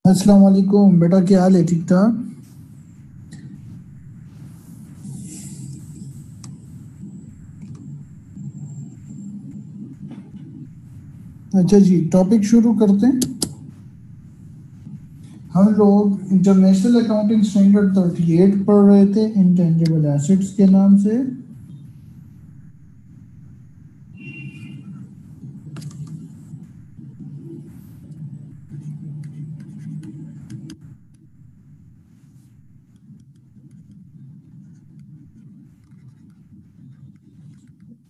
अस्सलाम वालेकुम बेटा, क्या हाल है? ठीक ठाक। अच्छा जी, टॉपिक शुरू करते हैं। हम लोग इंटरनेशनल अकाउंटिंग स्टैंडर्ड 38 पढ़ रहे थे इंटेंजिबल एसेट्स के नाम से।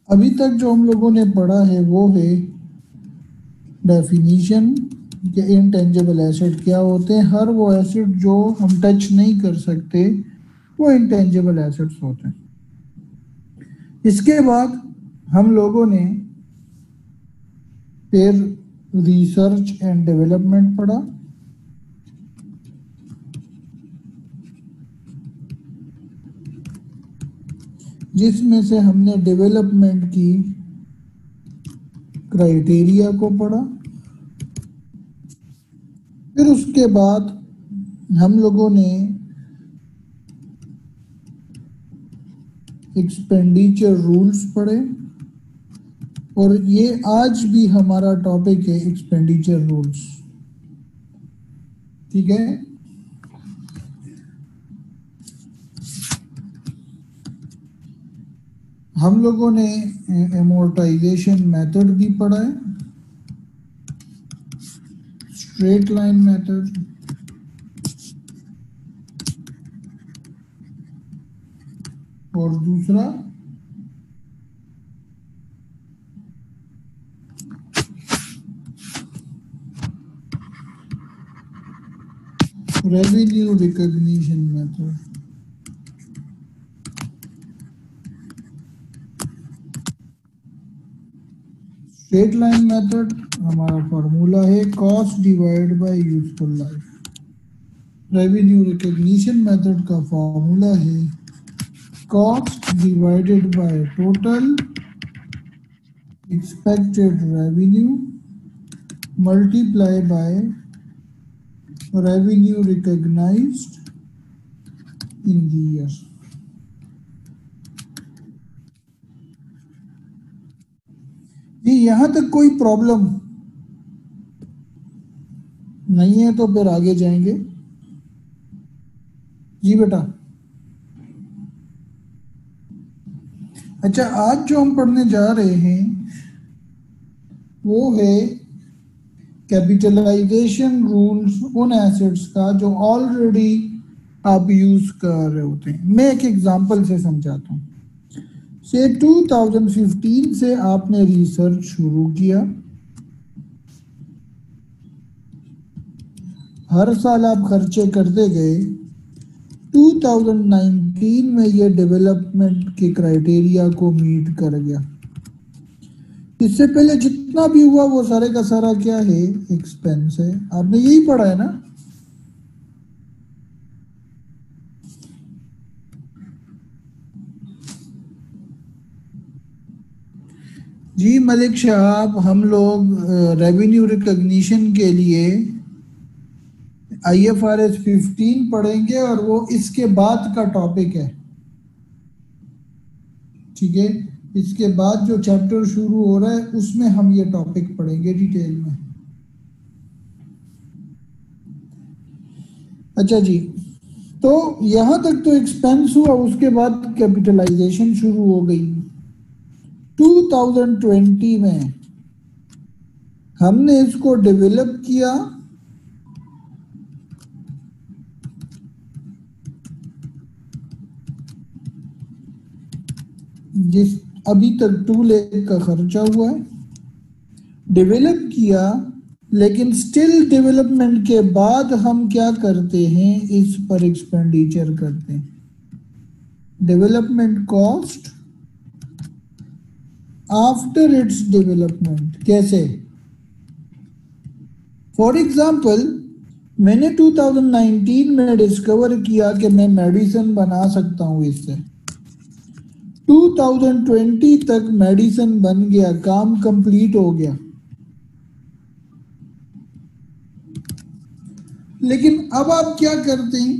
अभी तक जो हम लोगों ने पढ़ा है वो है डेफिनीशन कि इंटेंजिबल एसेट क्या होते हैं। हर वो एसेट जो हम टच नहीं कर सकते वो इंटेंजिबल एसेट्स होते हैं। इसके बाद हम लोगों ने फिर रिसर्च एंड डेवलपमेंट पढ़ा, जिसमें से हमने डेवलपमेंट की क्राइटेरिया को पढ़ा। फिर उसके बाद हम लोगों ने एक्सपेंडिचर रूल्स पढ़े, और ये आज भी हमारा टॉपिक है, एक्सपेंडिचर रूल्स। ठीक है। हम लोगों ने एमोर्टाइजेशन मेथड भी पढ़ा है, स्ट्रेट लाइन मेथड, और दूसरा revenue recognition method. Straight line method हमारा फॉर्मूला है cost divide by useful life. Revenue recognition method का फॉर्मूला है cost divided by total expected revenue multiply by revenue recognized in the year। ये यहां तक कोई प्रॉब्लम नहीं है तो फिर आगे जाएंगे। जी बेटा। अच्छा, आज जो हम पढ़ने जा रहे हैं वो है कैपिटलाइजेशन रूल्स उन एसेट्स का जो ऑलरेडी आप यूज कर रहे होते हैं। मैं एक एग्जांपल से समझाता हूँ। से 2015 से आपने रिसर्च शुरू किया, हर साल आप खर्चे करते गए। 2019 में ये डेवलपमेंट के क्राइटेरिया को मीट कर गया। इससे पहले जितना भी हुआ वो सारे का सारा क्या है? एक्सपेंस है। आपने यही पढ़ा है ना? जी मलिक साहब, हम लोग रेवेन्यू रिकॉग्निशन के लिए IFRS 15 पढ़ेंगे और वो इसके बाद का टॉपिक है। ठीक है, इसके बाद जो चैप्टर शुरू हो रहा है उसमें हम ये टॉपिक पढ़ेंगे डिटेल में। अच्छा जी, तो यहां तक तो एक्सपेंस हुआ, उसके बाद कैपिटलाइजेशन शुरू हो गई। 2020 में हमने इसको डेवलप किया, जिस अभी तक 2 लाख का खर्चा हुआ है। डेवलप किया, लेकिन स्टिल डेवलपमेंट के बाद हम क्या करते हैं? इस पर एक्सपेंडिचर करते हैं। Development cost after its development. कैसे? फॉर एग्जाम्पल, मैंने 2019 में डिस्कवर किया कि मैं मेडिसिन बना सकता हूं इससे। 2020 तक मेडिसिन बन गया, काम कंप्लीट हो गया। लेकिन अब आप क्या करते हैं,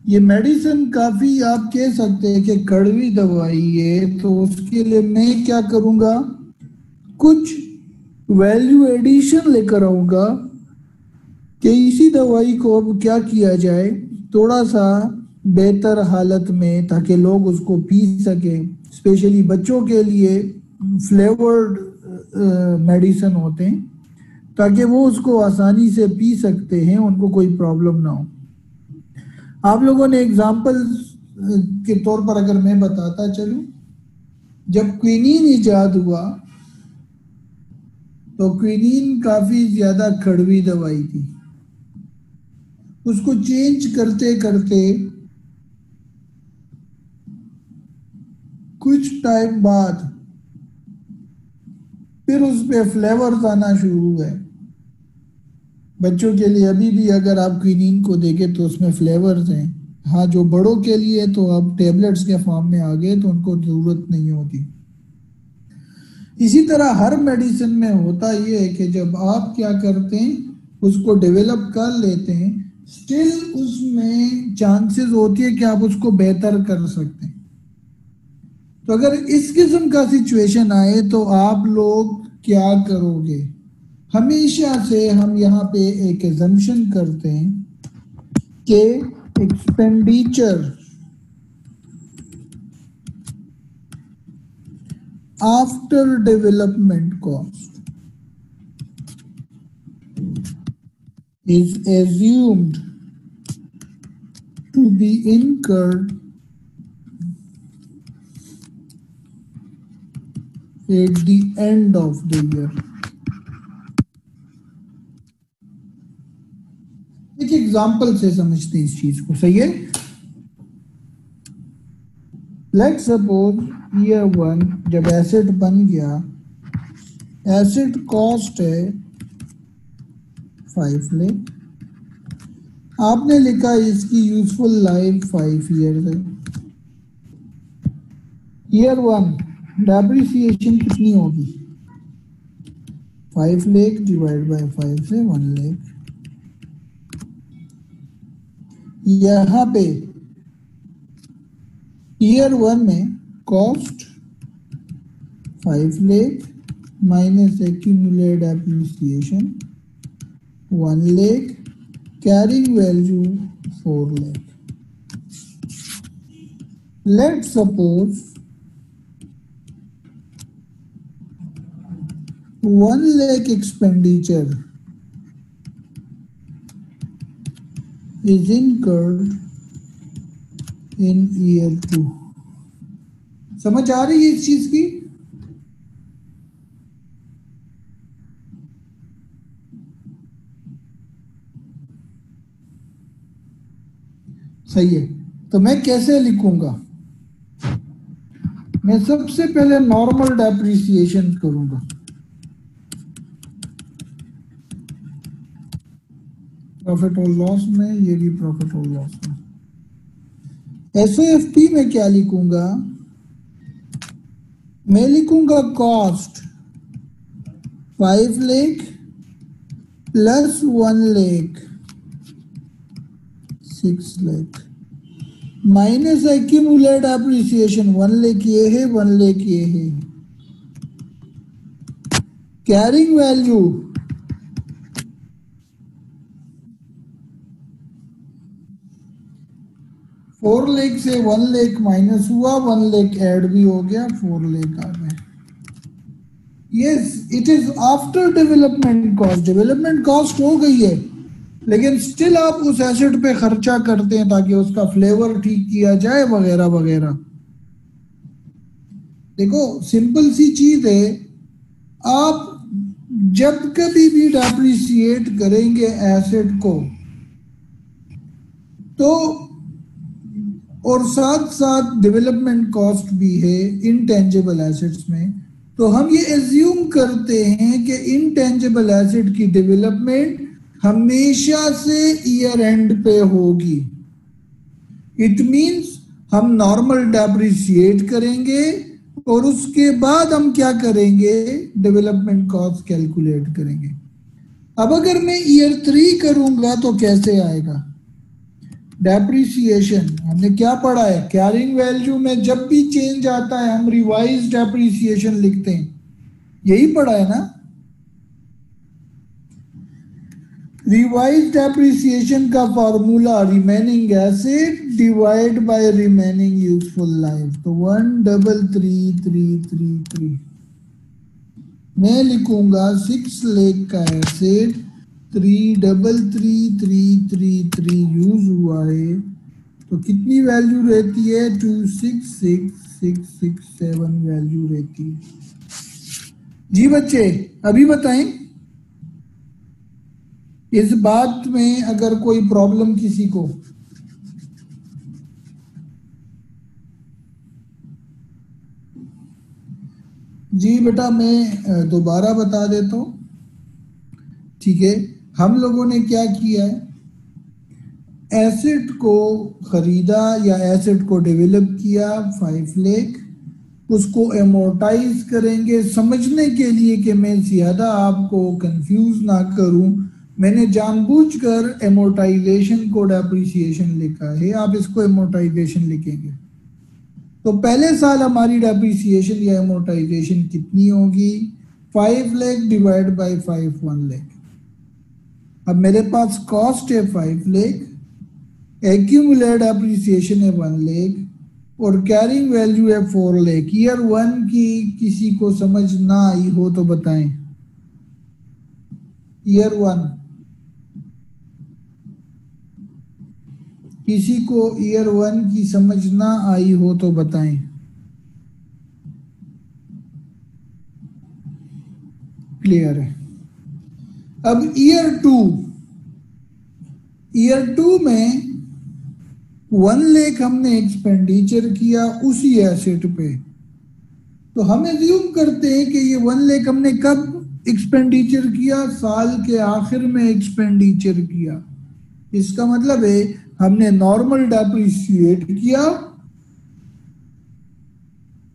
ये मेडिसिन काफी आप कह सकते हैं कि कड़वी दवाई है, तो उसके लिए मैं क्या करूंगा, कुछ वैल्यू एडिशन लेकर आऊंगा कि इसी दवाई को अब क्या किया जाए थोड़ा सा बेहतर हालत में, ताकि लोग उसको पी सकें। स्पेशली बच्चों के लिए फ्लेवर्ड मेडिसिन होते हैं, ताकि वो उसको आसानी से पी सकते हैं, उनको कोई प्रॉब्लम ना हो। आप लोगों ने एग्जाम्पल के तौर पर अगर मैं बताता चलूं, जब क्विनीन इजाद हुआ तो क्विनीन काफी ज्यादा कड़वी दवाई थी। उसको चेंज करते करते कुछ टाइम बाद फिर उस पे फ्लेवर्स आना शुरू हुए। बच्चों के लिए अभी भी अगर आप क्विनीन को देखें तो उसमें फ्लेवर्स हैं। हाँ, जो बड़ों के लिए तो अब टेबलेट्स के फॉर्म में आ गए, तो उनको जरूरत नहीं होती। इसी तरह हर मेडिसिन में होता ये है कि जब आप क्या करते हैं, उसको डेवलप कर लेते हैं, स्टिल उसमें चांसेस होती है कि आप उसको बेहतर कर सकते हैं। तो अगर इस किस्म का सिचुएशन आए तो आप लोग क्या करोगे? हमेशा से हम यहाँ पे एक एजम्पशन करते हैं कि expenditure after development cost is assumed to be incurred at the end of the year. एक एग्जाम्पल से समझते हैं इस चीज को, सही है? लेट्स सपोज ईयर 1 जब एसेट बन गया, एसेट कॉस्ट है 5 लाख, आपने लिखा इसकी यूजफुल लाइफ 5 ईयर है। ईयर 1 डेप्रिसिएशन कितनी होगी? 5 लाख डिवाइड बाय 5 से 1 लाख। यहां पे ईयर 1 में cost 5 lakh minus accumulated appreciation 1 lakh, carrying value 4 lakh. Let's suppose 1 lakh expenditure is incurred in year 2। समझ आ रही है इस चीज की? सही है। तो मैं कैसे लिखूंगा? मैं सबसे पहले नॉर्मल डेप्रिसिएशन करूंगा। प्रॉफिट और लॉस में, ये भी प्रॉफिट और लॉस में। एसओएफपी में क्या लिखूंगा? मैं लिखूंगा cost 5 lakh plus 1 lakh 6 lakh minus accumulated appreciation 1 lakh ये है, 1 लाख ये है। कैरिंग वैल्यू 4 लाख से 1 लाख माइनस हुआ, 1 लाख ऐड भी हो गया, 4 लाख आ गए। Yes, it is after development cost. Development cost हो गई है, लेकिन स्टिल आप उस एसेट पे खर्चा करते हैं ताकि उसका फ्लेवर ठीक किया जाए वगैरह वगैरह। देखो सिंपल सी चीज है, आप जब कभी भी डेप्रिसिएट करेंगे एसेट को तो, और साथ साथ डेवलपमेंट कॉस्ट भी है इनटेंजिबल एसेट्स में, तो हम ये एज्यूम करते हैं कि इनटेंजिबल एसेट की डेवलपमेंट हमेशा से ईयर एंड पे होगी। इट मींस हम नॉर्मल डेप्रिसिएट करेंगे और उसके बाद हम क्या करेंगे? डेवलपमेंट कॉस्ट कैलकुलेट करेंगे। अब अगर मैं ईयर 3 करूंगा तो कैसे आएगा? डेप्रिसिएशन हमने क्या पढ़ा है? कैरिंग वैल्यू में जब भी चेंज आता है हम रिवाइज डेप्रिसिएशन लिखते हैं, यही पढ़ा है ना? रिवाइज डेप्रिसिएशन का formula remaining asset divide by remaining useful life, तो 1333333 मैं लिखूंगा 6 लाख का एसेट 33333 यूज हुआ है, तो कितनी वैल्यू रहती है? 266667 वैल्यू रहती है। जी बच्चे अभी बताएं, इस बात में अगर कोई प्रॉब्लम किसी को? जी बेटा मैं दोबारा बता देता हूं, ठीक है। हम लोगों ने क्या किया है, एसेट को खरीदा या एसेट को डेवलप किया 5 लाख, उसको एमोर्टाइज करेंगे। समझने के लिए कि मैं ज़्यादा आपको कंफ्यूज ना करूं, मैंने जानबूझकर एमोर्टाइजेशन को डेप्रिसिएशन लिखा है, आप इसको एमोर्टाइजेशन लिखेंगे। तो पहले साल हमारी डेप्रिसिएशन या एमोर्टाइजेशन कितनी होगी? 5 लाख डिवाइड बाय 5 1 लाख। अब मेरे पास कॉस्ट है 5 लाख, एक्यूमुलेट डेप्रिसिएशन है 1 लाख और कैरिंग वैल्यू है 4 लाख। ईयर 1 की किसी को समझ ना आई हो तो बताएं। ईयर 1 किसी को ईयर 1 की समझ ना आई हो तो बताएं। क्लियर है। अब ईयर 2 में 1 लाख हमने एक्सपेंडिचर किया उसी एसेट पे, तो हम एज्यूम करते हैं कि ये 1 लाख हमने कब एक्सपेंडिचर किया? साल के आखिर में एक्सपेंडिचर किया। इसका मतलब है हमने नॉर्मल डेप्रिसिएट किया,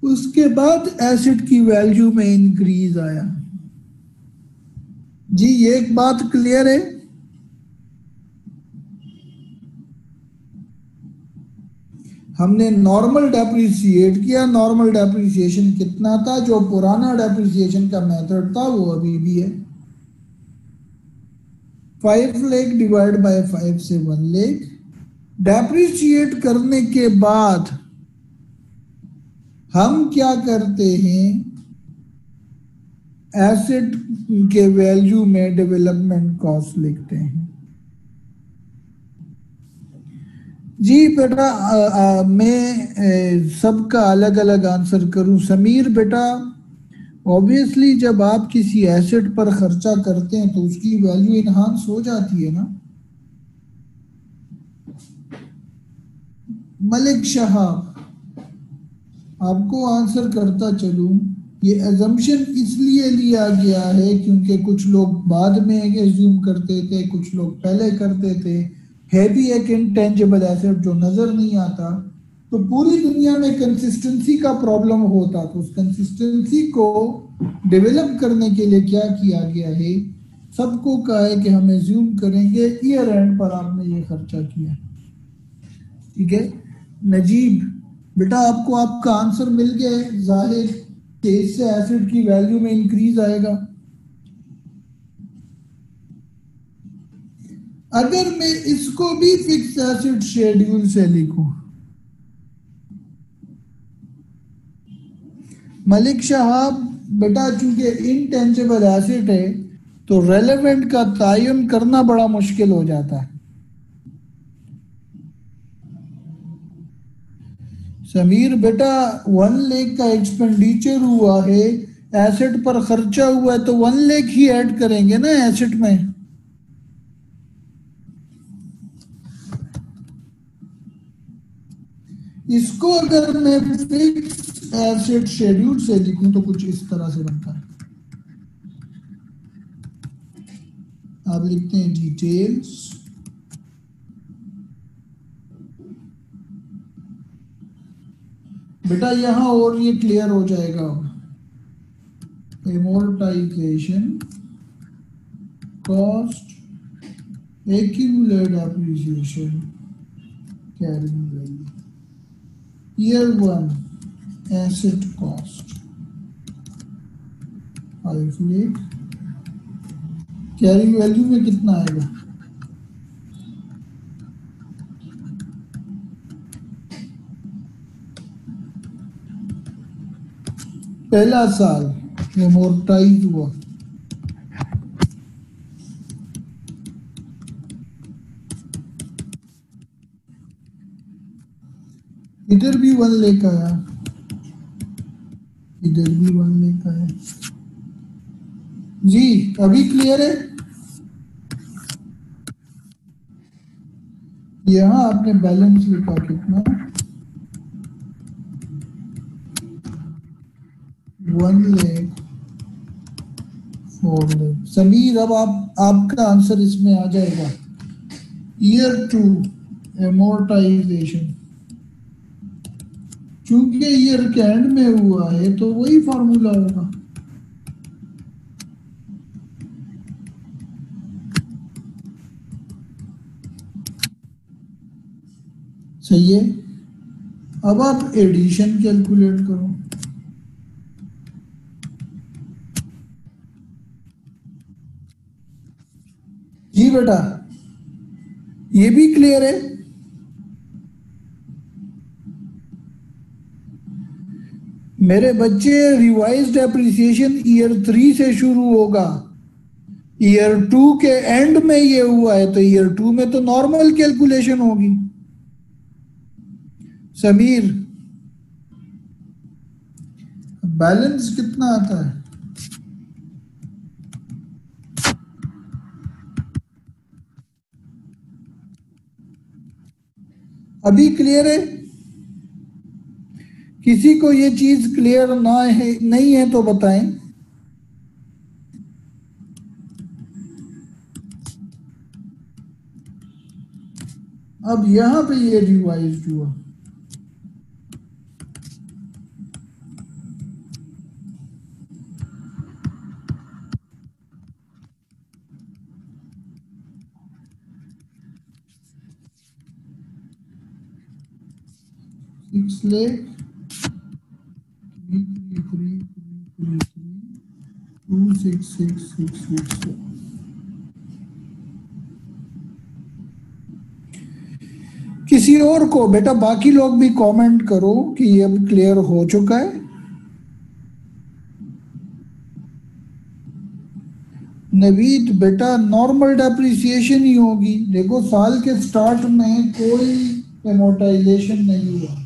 उसके बाद एसेट की वैल्यू में इंक्रीज आया। जी ये एक बात क्लियर है? हमने नॉर्मल डेप्रिसिएट किया, नॉर्मल डेप्रिसिएशन कितना था? जो पुराना डेप्रिसिएशन का मेथड था वो अभी भी है, 5 लाख डिवाइड बाय 5 से 1 लाख। डेप्रिसिएट करने के बाद हम क्या करते हैं? एसेट के वैल्यू में डेवलपमेंट कॉस्ट लिखते हैं। जी बेटा मैं सबका अलग अलग आंसर करूं। समीर बेटा ऑब्वियसली जब आप किसी एसेट पर खर्चा करते हैं तो उसकी वैल्यू इनहांस हो जाती है ना। मलिक शहाब आपको आंसर करता चलूं, ये एजम्पशन इसलिए लिया गया है क्योंकि कुछ लोग बाद में एज्यूम करते थे, कुछ लोग पहले करते थे। है भी एक इंटेंजिबल एसेट जो नजर नहीं आता, तो पूरी दुनिया में कंसिस्टेंसी का प्रॉब्लम होता, तो उस कंसिस्टेंसी को डेवलप करने के लिए क्या किया गया है? सबको कहा है कि हम एज्यूम करेंगे ईयर एंड पर आपने ये खर्चा किया, ठीक है। नजीब बेटा आपको आपका आंसर मिल गया, जाहिर कि इससे एसेट की वैल्यू में इंक्रीज आएगा। अगर मैं इसको भी फिक्स एसेट शेड्यूल से लिखूं, मलिक शहाब बेटा चूंकि इनटेंजिबल एसेट है तो रेलेवेंट का तयन करना बड़ा मुश्किल हो जाता है। समीर बेटा 1 लाख का एक्सपेंडिचर हुआ है, एसेट पर खर्चा हुआ है, तो 1 लाख ही ऐड करेंगे ना एसेट में। इसको अगर मैं फिक्स एसेट शेड्यूल से लिखूं तो कुछ इस तरह से बनता है। आप लिखते हैं डिटेल्स, बेटा यहां और ये क्लियर हो जाएगा। Amortisation cost accumulated appreciation carrying value. Year 1 asset cost 5 lakh, carrying value में कितना आएगा? पहला साल एमोर्टाइज हुआ, इधर भी 1 लाख आया, इधर भी 1 लाख आया। जी अभी क्लियर है? यहां आपने बैलेंस लिखा कितना? 1 लाख 4 लाख। समीर अब आपका आंसर इसमें आ जाएगा। ईयर 2 एमोर्टाइजेशन, चूंकि ईयर के एंड में हुआ है तो वही फॉर्मूला होगा। सही है। अब आप एडिशन कैलकुलेट करो। जी बेटा ये भी क्लियर है? मेरे बच्चे रिवाइज्ड एप्रिसिएशन ईयर 3 से शुरू होगा, ईयर 2 के एंड में ये हुआ है तो ईयर 2 में तो नॉर्मल कैलकुलेशन होगी। समीर बैलेंस कितना आता है? अभी क्लियर है? किसी को ये चीज क्लियर ना है नहीं है तो बताएं। अब यहां पे ये रिवाइज हुआ, किसी और को बेटा बाकी लोग भी कमेंट करो कि ये अब क्लियर हो चुका है। नवीद बेटा नॉर्मल डेप्रिसिएशन ही होगी। देखो साल के स्टार्ट में कोई एमोर्टाइजेशन नहीं हुआ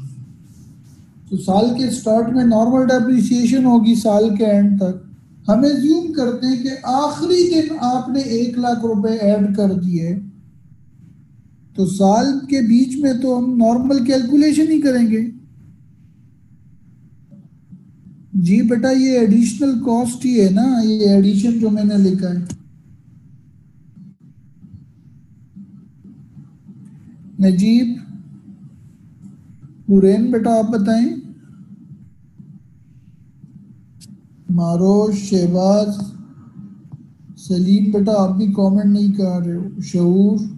तो साल के स्टार्ट में नॉर्मल डेप्रिसिएशन होगी साल के एंड तक। हम एज्यूम करते हैं कि आखिरी दिन आपने 1 लाख रुपए ऐड कर दिए तो साल के बीच में तो हम नॉर्मल कैलकुलेशन ही करेंगे। जी बेटा ये एडिशनल कॉस्ट ही है ना, ये एडिशन जो मैंने लिखा है। नजीब हुरैन बेटा आप बताएं। मारोश शहबाज सलीम बेटा आप भी कमेंट नहीं कर रहे हो। शऊर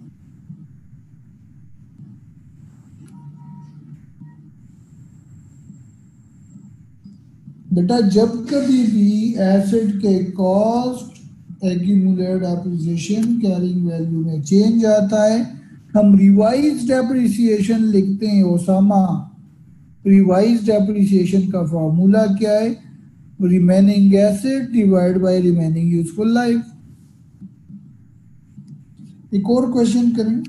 बेटा जब कभी भी एसेट के cost accumulated appreciation carrying value में चेंज आता है हम रिवाइज्ड एप्रिसिएशन लिखते हैं। ओसामा रिवाइज्ड एप्रिसिएशन का फॉर्मूला क्या है? Remaining asset divide by remaining useful life. एक और क्वेश्चन करें।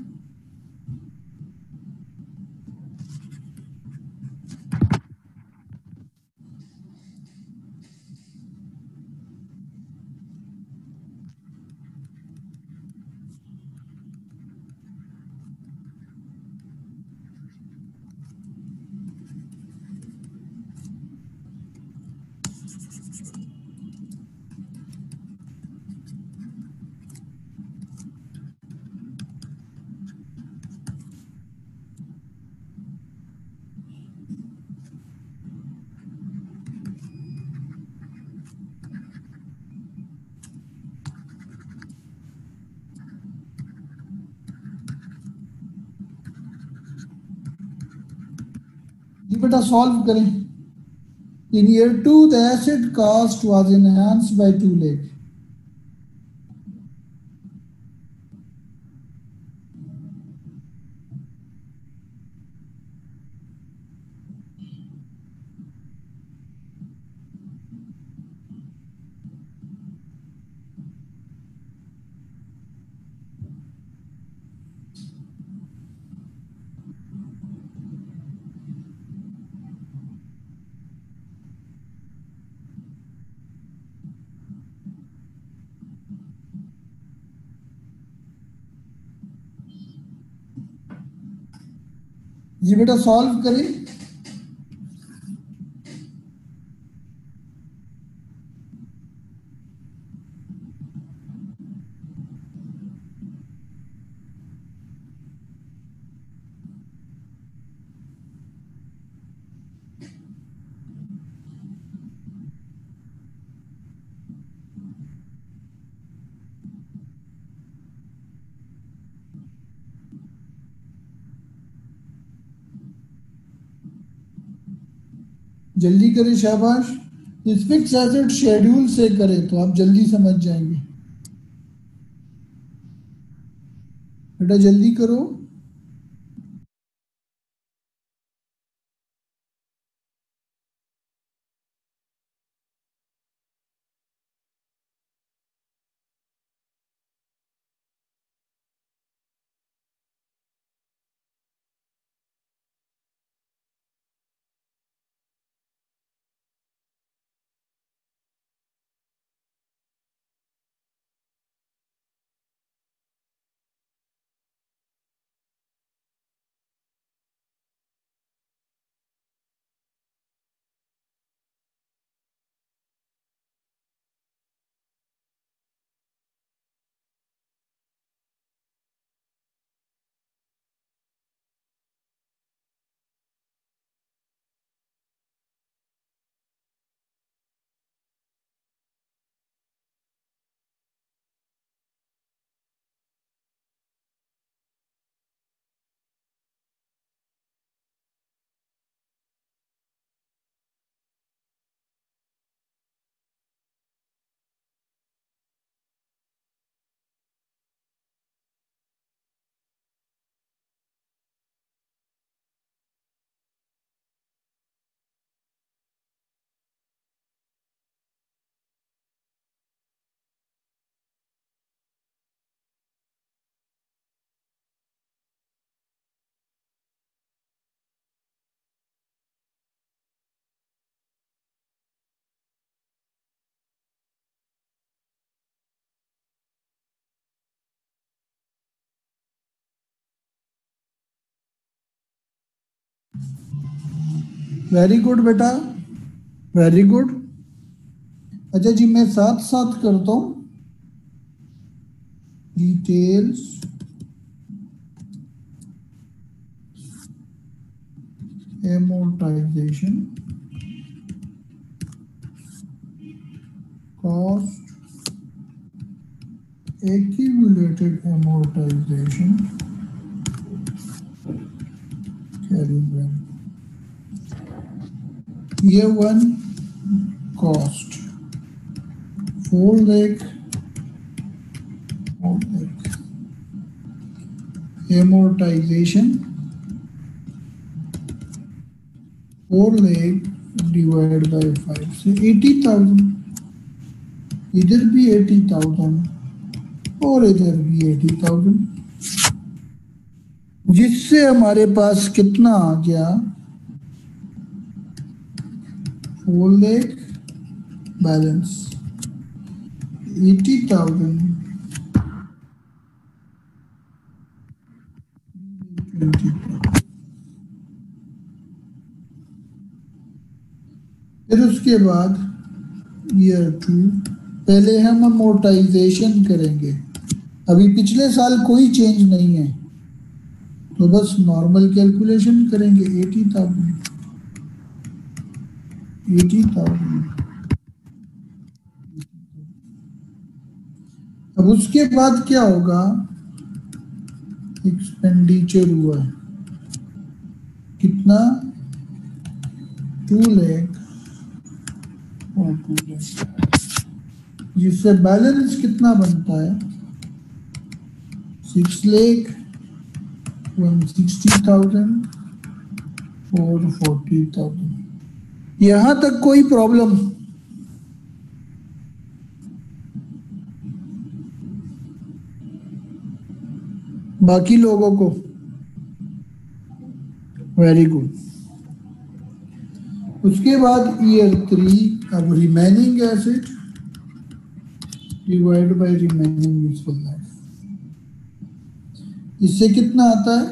बेटा सॉल्व करें। In year 2 the asset cost was enhanced by 2 lakh. जी बेटा सॉल्व करें। जल्दी करें, शाबाश। इस फिक्स एसेट शेड्यूल से करें तो आप जल्दी समझ जाएंगे। बेटा जल्दी करो। वेरी गुड बेटा, वेरी गुड। अच्छा जी, मैं साथ साथ करता हूं। Details amortization cost accumulated amortization carrying value year 1 cost 4 lakh amortization 4 lakh divided by 5 से 80,000। इधर भी 80,000 और इधर भी 80,000, जिससे हमारे पास कितना आ गया 4 लाख बैलेंस 80,000 20। फिर उसके बाद ईयर 2 पहले हम अमोर्टाइजेशन करेंगे। अभी पिछले साल कोई चेंज नहीं है तो बस नॉर्मल कैलकुलेशन करेंगे। 80,000 अब उसके बाद क्या होगा, एक्सपेंडिचर हुआ है कितना 2 लाख और 2 लाख, जिससे बैलेंस कितना बनता है 6 लाख 160,000 और 40,000। यहां तक कोई प्रॉब्लम? बाकी लोगों को? Very good. उसके बाद ईयर 3, अब remaining asset divide by remaining useful life, इससे कितना आता है?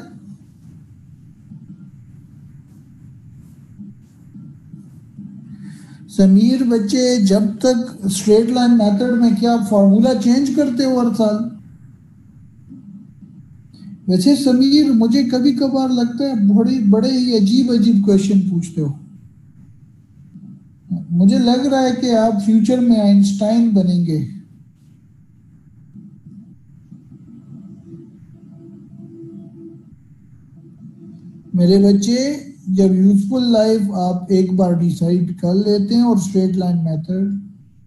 समीर बच्चे, जब तक स्ट्रेट लाइन मेथड में क्या फॉर्मूला चेंज करते हो हर साल? वैसे समीर, मुझे कभी कभार लगता है बड़े बड़े ही अजीब अजीब क्वेश्चन पूछते हो। मुझे लग रहा है कि आप फ्यूचर में आइंस्टाइन बनेंगे। मेरे बच्चे, जब यूजफुल लाइफ आप एक बार डिसाइड कर लेते हैं और स्ट्रेट लाइन मेथड,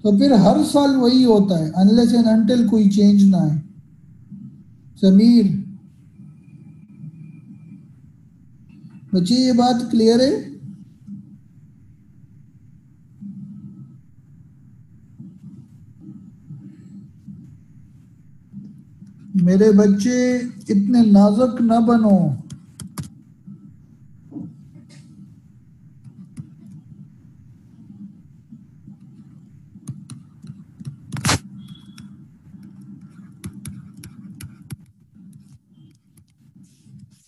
तो फिर हर साल वही होता है अनलेस एंड अनटिल कोई चेंज ना आए। समीर बच्चे, ये बात क्लियर है? मेरे बच्चे, इतने नाजुक ना बनो।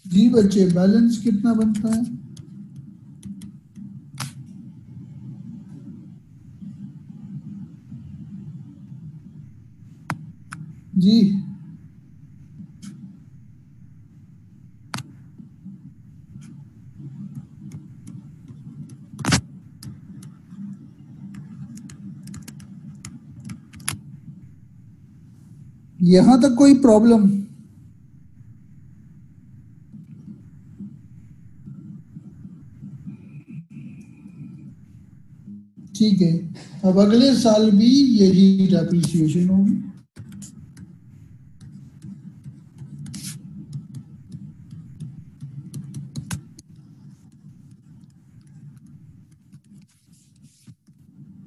जी बच्चे, बैलेंस कितना बनता है? जी यहां तक कोई प्रॉब्लम? ठीक है, अब अगले साल भी यही डेप्रिसिएशन होगी।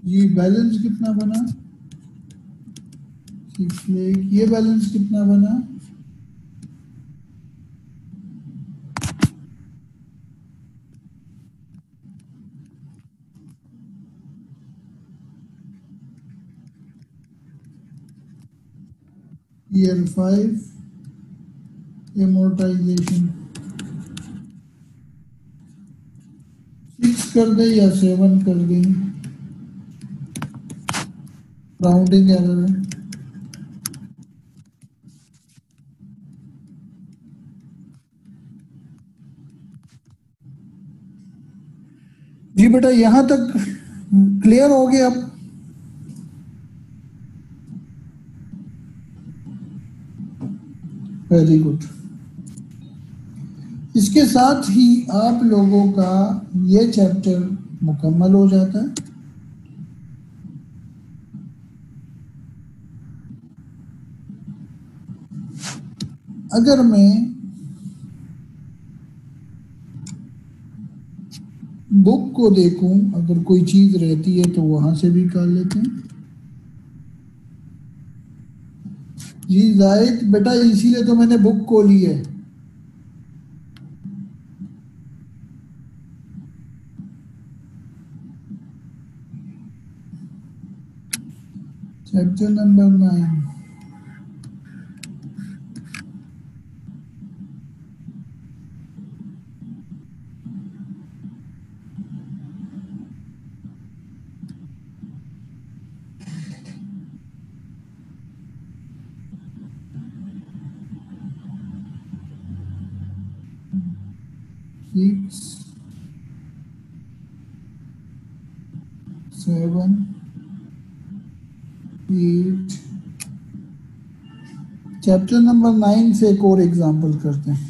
ये बैलेंस कितना बना? 6 लाख। ये बैलेंस कितना बना? ईयर 5 एमोर्टाइजेशन 6 कर दे या 7 कर दे? राउंडिंग एरर है। जी बेटा, यहां तक क्लियर हो गया? अब वेरी गुड। इसके साथ ही आप लोगों का ये चैप्टर मुकम्मल हो जाता है। अगर मैं बुक को देखूं, अगर कोई चीज रहती है तो वहां से भी कर लेते हैं। जी जाहिद बेटा, इसीलिए तो मैंने बुक को ली है। Chapter number 9। Six 7 8। Chapter number 9 से एक और एग्जाम्पल करते हैं।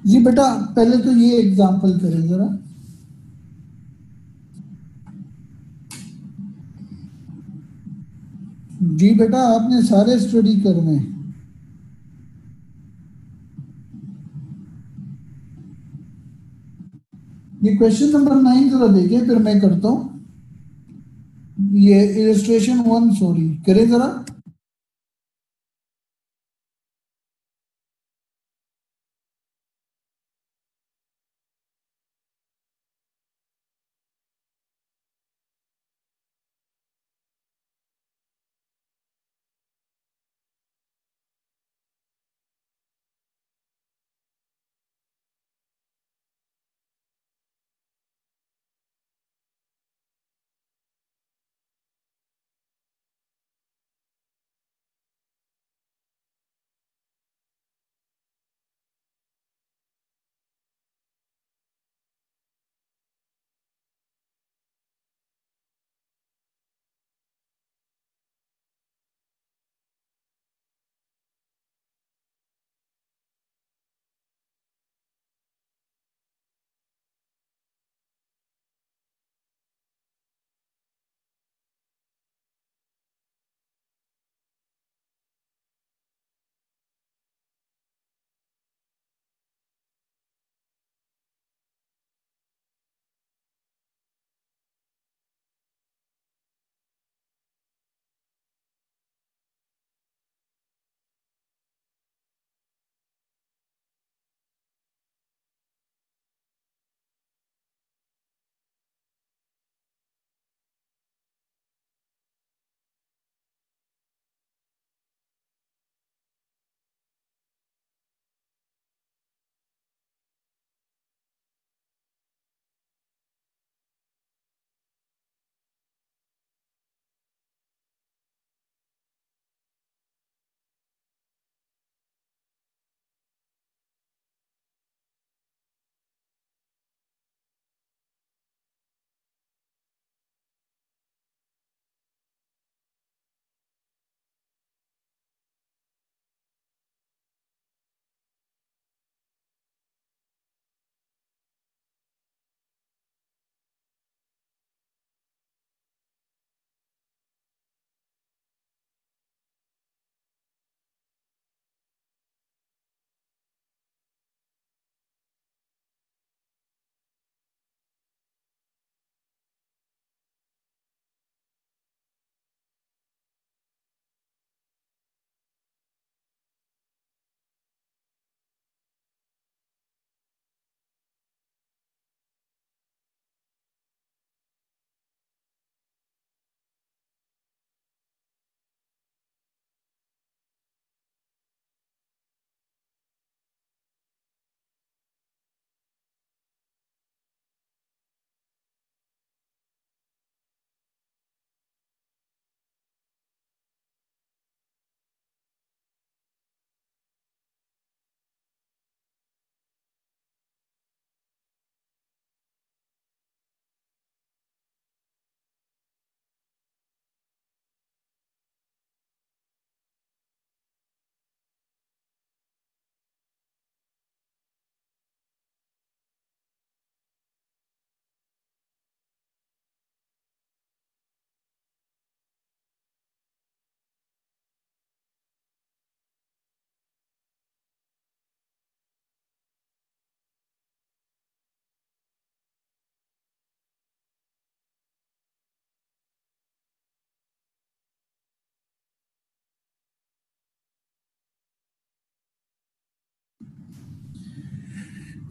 जी बेटा पहले तो ये एग्जांपल करें जरा। जी बेटा आपने सारे स्टडी करने हैं। ये क्वेश्चन नंबर 9 जरा देखिए फिर मैं करता हूँ। ये इलस्ट्रेशन 1 सॉरी करें जरा।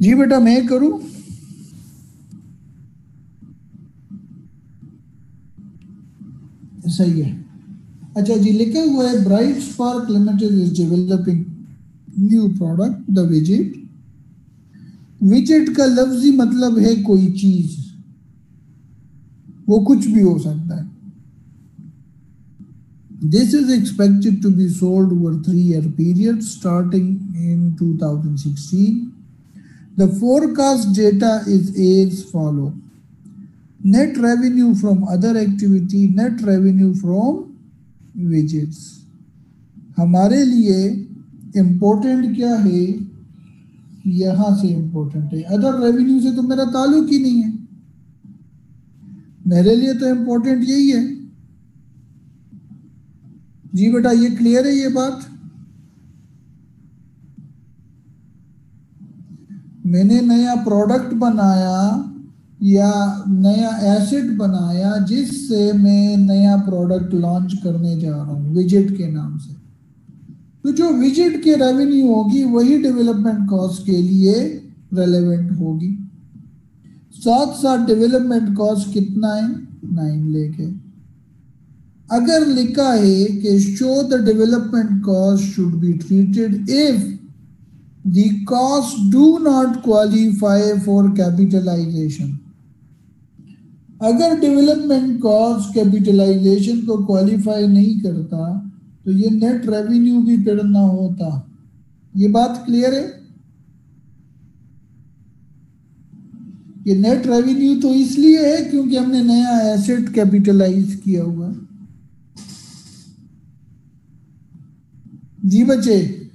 जी बेटा मैं करूं। सही है। अच्छा जी लिखा हुआ है bright spark limited is developing new product the visit. Visit का लफ्जी मतलब है कोई चीज, वो कुछ भी हो सकता है। This is expected to be sold over 3-year period starting in 2016. The forecast data is as follow. Net revenue from other activity, net revenue from widgets. हमारे लिए इम्पोर्टेंट क्या है यहां से इंपॉर्टेंट है, अदर रेवेन्यू से तो मेरा ताल्लुक ही नहीं है, मेरे लिए तो इंपॉर्टेंट यही है। जी बेटा ये क्लियर है ये बात? मैंने नया प्रोडक्ट बनाया या नया एसेट बनाया जिससे मैं नया प्रोडक्ट लॉन्च करने जा रहा हूं विजिट के नाम से, तो जो विजिट के रेवेन्यू होगी वही डेवलपमेंट कॉस्ट के लिए रेलेवेंट होगी। साथ साथ डेवलपमेंट कॉस्ट कितना है, 9 लाख है। अगर लिखा है कि show the development cost should be treated if the cost do not qualify for capitalisation, अगर डेवलपमेंट कॉस्ट कैपिटलाइजेशन को क्वालिफाई नहीं करता तो ये नेट रेवेन्यू भी फिर ना होता। ये बात क्लियर है? ये नेट रेवेन्यू तो इसलिए है क्योंकि हमने नया एसेट कैपिटलाइज किया हुआ। जी बच्चे,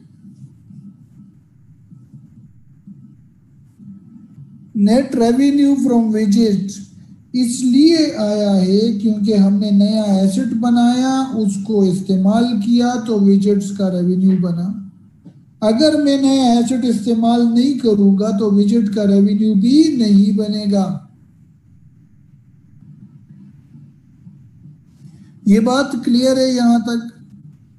नेट रेवेन्यू फ्रॉम विजिट इसलिए आया है क्योंकि हमने नया एसेट बनाया, उसको इस्तेमाल किया तो विजिट्स का रेवेन्यू बना। अगर मैं नया एसेट इस्तेमाल नहीं करूंगा तो विजिट का रेवेन्यू भी नहीं बनेगा। ये बात क्लियर है यहां तक?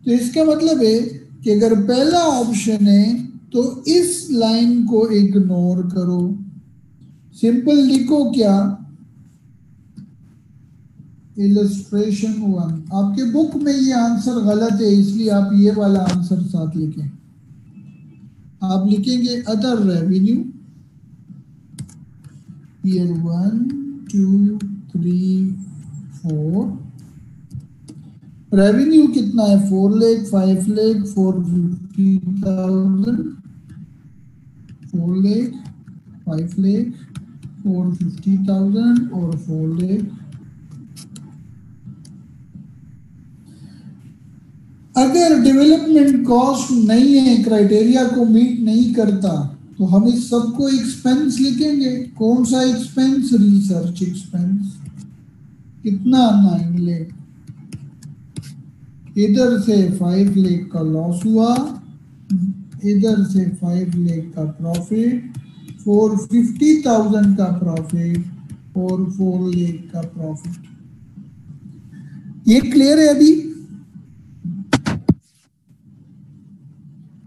तो इसका मतलब है कि अगर पहला ऑप्शन है तो इस लाइन को इग्नोर करो, सिंपल लिखो क्या, इलस्ट्रेशन 1। आपके बुक में ये आंसर गलत है इसलिए आप ये वाला आंसर साथ लिखें। आप लिखेंगे अदर रेवेन्यू ईयर 1 2 3 4, रेवेन्यू कितना है 4 लाख 5 लाख 450,000, 4 लाख 5 लाख 450,000 और 4 लाख। अगर डेवलपमेंट कॉस्ट नहीं है, क्राइटेरिया को मीट नहीं करता तो हम इस सबको एक्सपेंस लिखेंगे। कौन सा एक्सपेंस, रिसर्च एक्सपेंस, कितना 9 लाख। इधर से 5 लाख का लॉस हुआ, इधर से 5 लाख का प्रॉफिट, 450,000 का प्रॉफिट और 4 लाख का प्रॉफिट। ये क्लियर है अभी?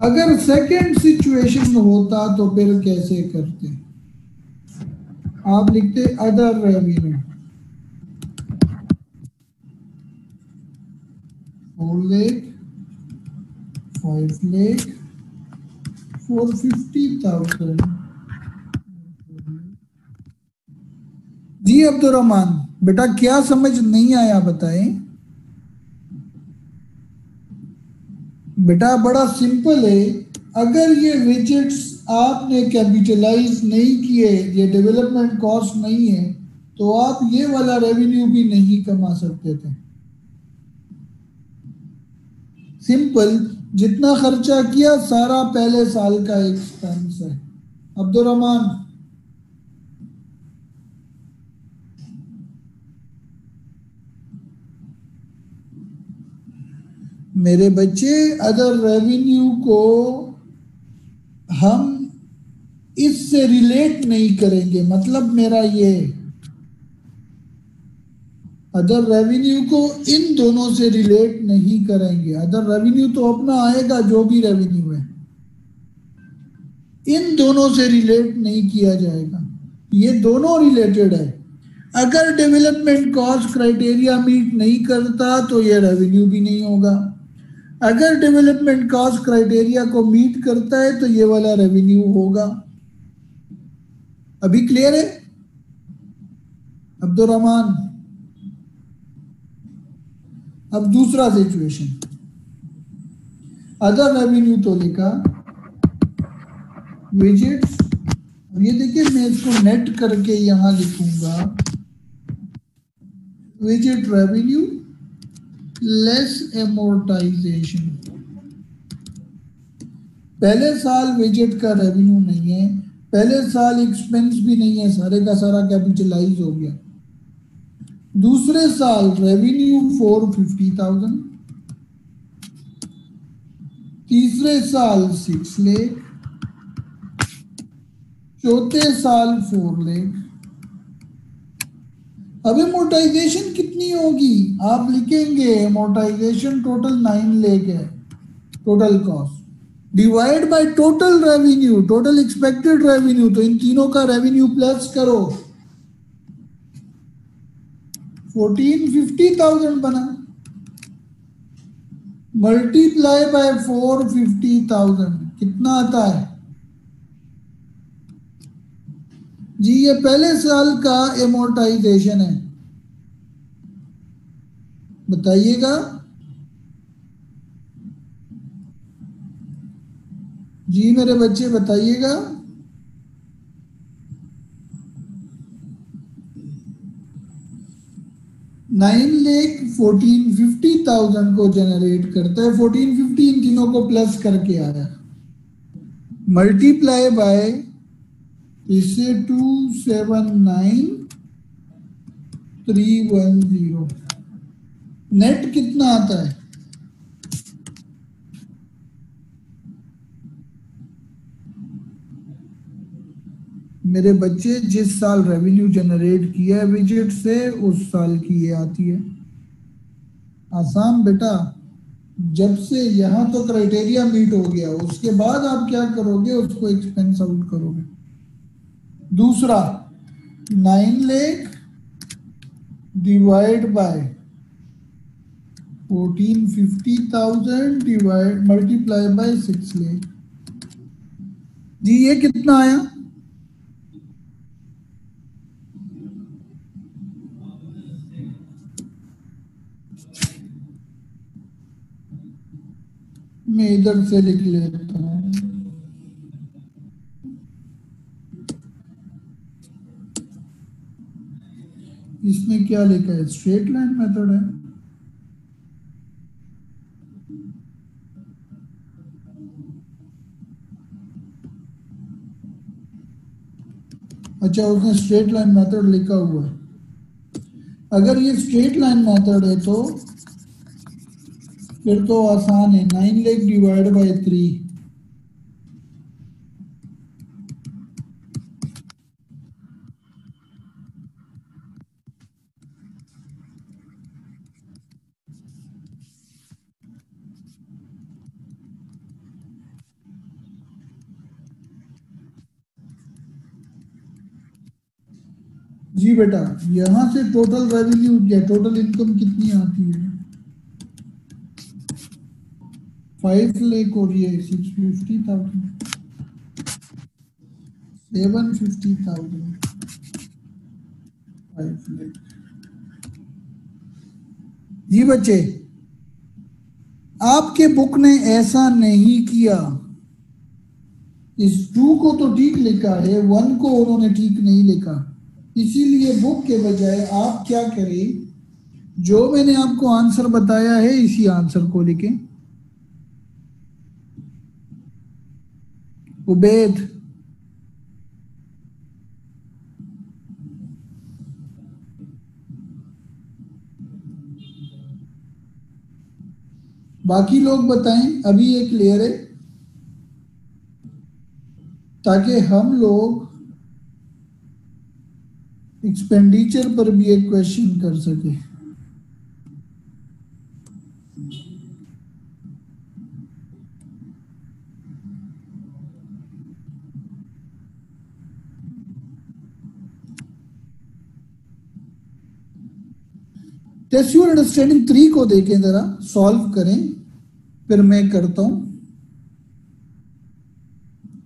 अगर सेकंड सिचुएशन होता तो फिर कैसे करते? आप लिखते अदर रेवेन्यू 4 लाख 5 लाख 450,000। जी अब्दुर्रहमान बेटा क्या समझ नहीं आया बताएं? बेटा बड़ा सिंपल है, अगर ये विजिट्स आपने कैपिटलाइज नहीं किए, ये डेवलपमेंट कॉस्ट नहीं है, तो आप ये वाला रेवेन्यू भी नहीं कमा सकते थे। सिंपल, जितना खर्चा किया सारा पहले साल का एक्सपेंस है। अब्दुर्रहमान मेरे बच्चे, अदर रेवेन्यू को हम इससे रिलेट नहीं करेंगे, मतलब मेरा ये अदर रेवेन्यू को इन दोनों से रिलेट नहीं करेंगे। अदर रेवेन्यू तो अपना आएगा जो भी रेवेन्यू है, इन दोनों से रिलेट नहीं किया जाएगा, ये दोनों रिलेटेड है। अगर डेवलपमेंट कॉस्ट क्राइटेरिया मीट नहीं करता तो ये रेवेन्यू भी नहीं होगा, अगर डेवलपमेंट कॉस्ट क्राइटेरिया को मीट करता है तो ये वाला रेवेन्यू होगा। अभी क्लियर है अब्दुर्रहमान? अब दूसरा सिचुएशन, अदर रेवेन्यू तो लिखा विजिट्स, अब ये देखिए मैं इसको नेट करके यहां लिखूंगा विजिट रेवेन्यू लेस एमोर्टाइजेशन। पहले साल विजिट का रेवेन्यू नहीं है, पहले साल एक्सपेंस भी नहीं है, सारे का सारा कैपिटलाइज हो गया। दूसरे साल रेवेन्यू 450,000, तीसरे साल 6 लाख, चौथे साल 4 लाख। अब अमोर्टाइजेशन कितनी होगी? आप लिखेंगे अमोर्टाइजेशन टोटल 9 लाख है, total cost divide by total revenue, total expected revenue, तो इन तीनों का रेवेन्यू प्लस करो, 1450,000 बना, मल्टीप्लाई बाय 450,000 कितना आता है जी? ये पहले साल का एमोर्टाइजेशन है, बताइएगा जी मेरे बच्चे, बताइएगा। 9,1450,000 को जनरेट करता है, 1450 इन तीनों को प्लस करके आया, मल्टीप्लाई बाय इसे 279,310, नेट कितना आता है? मेरे बच्चे जिस साल रेवेन्यू जनरेट किया है विजिट से, उस साल की ये आती है। आसान बेटा, जब से यहां तो क्राइटेरिया मीट हो गया, उसके बाद आप क्या करोगे, उसको एक्सपेंस आउट करोगे। दूसरा 9 lakh divide by 1450,000 divide multiply by 6 lakh जी, ये कितना आया? मैं इधर से लिख लेता हूं, इसमें क्या लिखा है? स्ट्रेट लाइन मेथड है। अच्छा, उसने स्ट्रेट लाइन मेथड लिखा हुआ है। अगर ये स्ट्रेट लाइन मेथड है तो फिर तो आसान है, 9 लाख डिवाइड बाय 3, जी बेटा। यहां से टोटल रेवेन्यू या टोटल इनकम कितनी आती है? 5 लाख और ये 650,000, 750,000, 5 लाख जी बच्चे। आपके बुक ने ऐसा नहीं किया, इस 2 को तो ठीक लिखा है, 1 को उन्होंने ठीक नहीं लिखा, इसीलिए बुक के बजाय आप क्या करें, जो मैंने आपको आंसर बताया है इसी आंसर को लिखें। उबैद, बाकी लोग बताएं, अभी ये क्लियर है? ताकि हम लोग एक्सपेंडिचर पर भी एक क्वेश्चन कर सके। टेस्ट योर अंडरस्टैंडिंग 3 को देखें, जरा सॉल्व करें, फिर मैं करता हूं।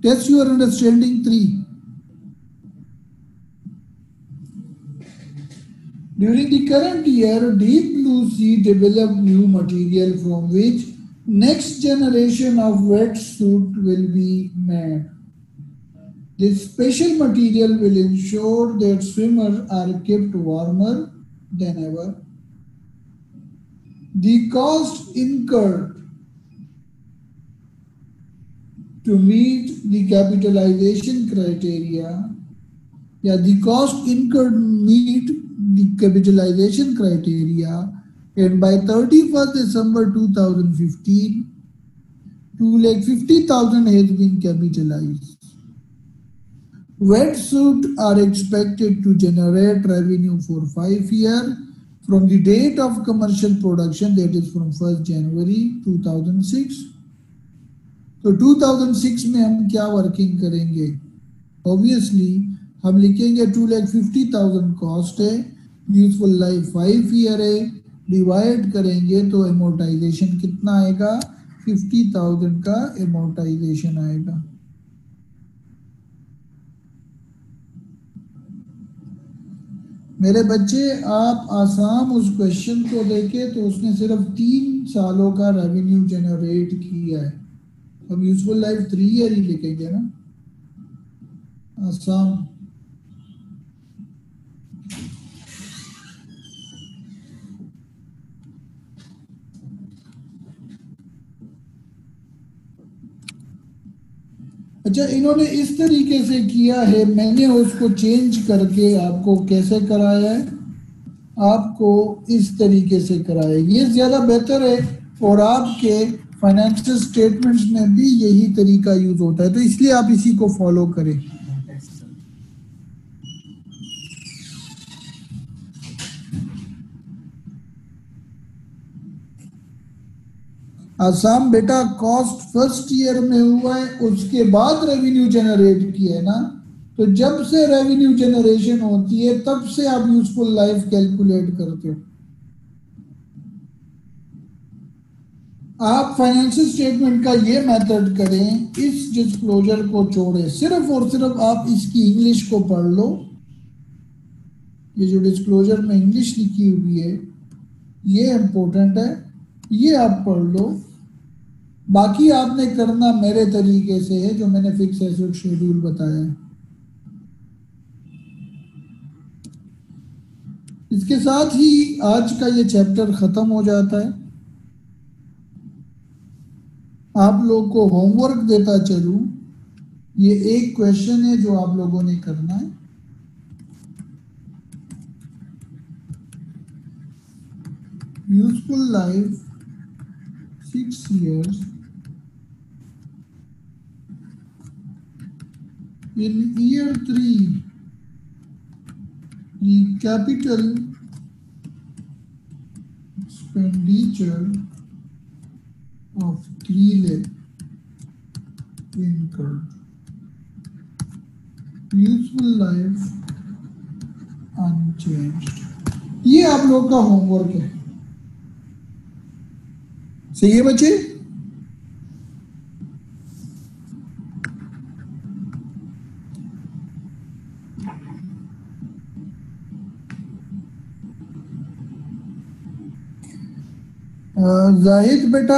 Test your understanding 3। During the current year, Deep Blue Sea developed new material from which next generation of wetsuit will be made. This special material will ensure that swimmers are kept warmer than ever. The cost incurred to meet the capitalization criteria, yeah, the cost incurred meet the capitalization criteria, and by 31st December 2015, 2,50,000 has been capitalized. Wetsuit are expected to generate revenue for 5 years from the date of commercial production, that is from 1st January 2006. तो 2006 में हम क्या working करेंगे? Obviously हम लिखेंगे 2,50,000 cost है, useful life 5 year है, divide करेंगे तो एमोर्टाइजेशन कितना आएगा? 50,000 का एमोर्टाइजेशन आएगा। मेरे बच्चे, आप आसाम उस क्वेश्चन को देखें तो उसने सिर्फ 3 सालों का रेवेन्यू जनरेट किया है। हम यूजफुल लाइफ 3 ईयर ही लिखेंगे ना। आसाम अच्छा, इन्होंने इस तरीके से किया है, मैंने उसको चेंज करके आपको कैसे कराया है? आपको इस तरीके से कराया, ये ज़्यादा बेहतर है और आपके फाइनेंशियल स्टेटमेंट्स में भी यही तरीका यूज होता है, तो इसलिए आप इसी को फॉलो करें। आसाम बेटा कॉस्ट फर्स्ट ईयर में हुआ है, उसके बाद रेवेन्यू जनरेट किया है ना, तो जब से रेवेन्यू जनरेशन होती है तब से आप यूजफुल लाइफ कैलकुलेट करते हो। आप फाइनेंशियल स्टेटमेंट का ये मेथड करें, इस डिस्क्लोजर को छोड़े, सिर्फ और सिर्फ आप इसकी इंग्लिश को पढ़ लो। ये जो डिस्क्लोजर में इंग्लिश लिखी हुई है ये इंपॉर्टेंट है, ये आप पढ़ लो। बाकी आपने करना मेरे तरीके से है, जो मैंने फिक्स एसेट शेड्यूल बताया है। इसके साथ ही आज का ये चैप्टर खत्म हो जाता है। आप लोग को होमवर्क देता चलूं, ये एक क्वेश्चन है जो आप लोगों ने करना है। Useful life 6 years, in year 3 the capital expenditure of 3 lakh incurred, useful life unchanged। ये आप लोग का होमवर्क है, सही है बच्चे? जाहिद बेटा